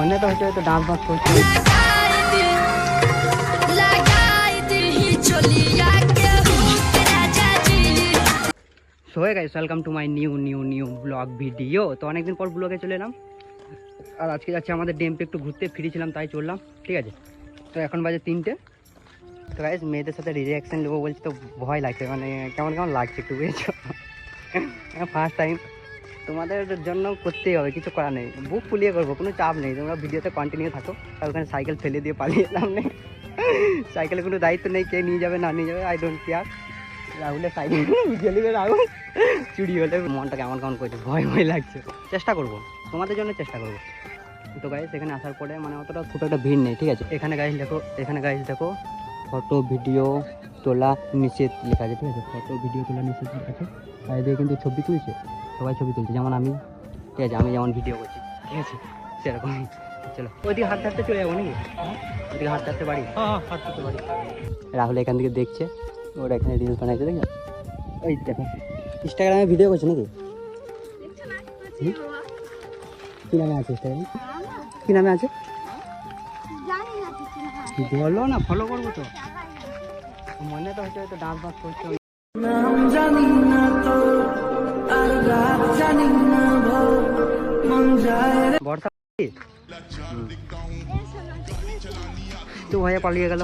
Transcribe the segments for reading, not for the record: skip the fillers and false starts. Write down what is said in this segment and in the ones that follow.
মনে তো হচ্ছে তো ডান্স বান্স করছে। So hey guys, welcome to my new vlog video. তো অনেকদিন পর ব্লগে চলে এলাম, আর আজকে যাচ্ছে আমাদের ডেমপে একটু ঘুরতে, ফিরেছিলাম তাই চললাম, ঠিক আছে। তো এখন বাজে 3টে। তো গাইস মেয়েদের সাথে রিঅ্যাকশন দেবো বলছি, তো ভয় লাগছে, মানে কেমন কেমন লাগছে একটু, বুঝেছো। ফার্স্ট টাইম তোমাদের জন্য করতেই হবে, কিছু করা নেই, বুক ফুলিয়ে করবো, কোনো চাপ নেই, তোমরা ভিডিওতে কন্টিনিউ থাকো। আর ওখানে সাইকেল ফেলে দিয়ে পালিয়ে এলাম নেই, সাইকেলের কোনো দায়িত্ব নেই, কে নিয়ে যাবে না নিয়ে যাবে, আই ডোন্ট কেয়ার। রাহুলের সাইকেল ভিডিও নেবে, রাহুল চুরি হলে মনটা কেমন কেমন করছে, ভয় ভয় লাগছে। চেষ্টা করবো, তোমাদের জন্য চেষ্টা করবো। তো গাইস এখানে আসার পরে মানে অতটা খুব একটা ভিড় নেই, ঠিক আছে। এখানে গাইস দেখো ফটো ভিডিও তোলা নিষেধ লেখা আছে, ঠিক আছে। ফটো ভিডিও তোলা নিষেধ লেখা আছে, আর এদিকে কিন্তু ছবি তুলছে, সবাই ছবি তুলছে, যেমন আমি, ঠিক আছে, আমি যেমন ভিডিও করছি, ঠিক আছে, সেরকমই। চলো ওইদিকে হাঁটতে হাঁটতে চলে যাবো নাকি, ওইদিকে হাঁটতে হাঁটতে বাড়ি, হাঁটতে বাড়ি। রাহুল এখান থেকে দেখছে, ওরা এখানে রিলস বানাইছে, দেখো ওই দেখো ইনস্টাগ্রামে ভিডিও করছে নাকি। কি নামে আছে ইনস্টাগ্রামে, কি নামে আছে বলো না, ফলো করবো তো। মনে তো হচ্ছে তো ডান্স বান্স করছে। বর্ষা তো ভয়ে পালিয়ে গেল,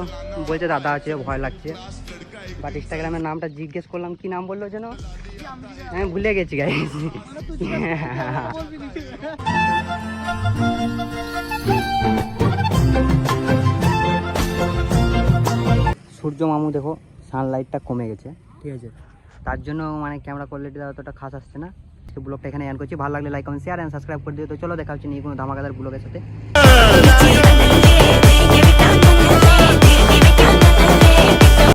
বলছে দাদা আছে, ভয় লাগছে। বাট ইনস্টাগ্রামের নামটা জিজ্ঞেস করলাম, কি নাম বললো যেন, আমি ভুলে গেছি গাইস। সূর্য মামু দেখো সানলাইটটা কমে গেছে, ঠিক আছে, তার জন্য মানে ক্যামেরা কোয়ালিটি অতটা খাস আসছে না। ব্লগটা এখানে এন্ড করছি, ভালো লাগলে like comment share and subscribe করে দিও। তো চলো দেখা হচ্ছে নিয়ে কোনো ধামাকাদার ব্লগের সাথে।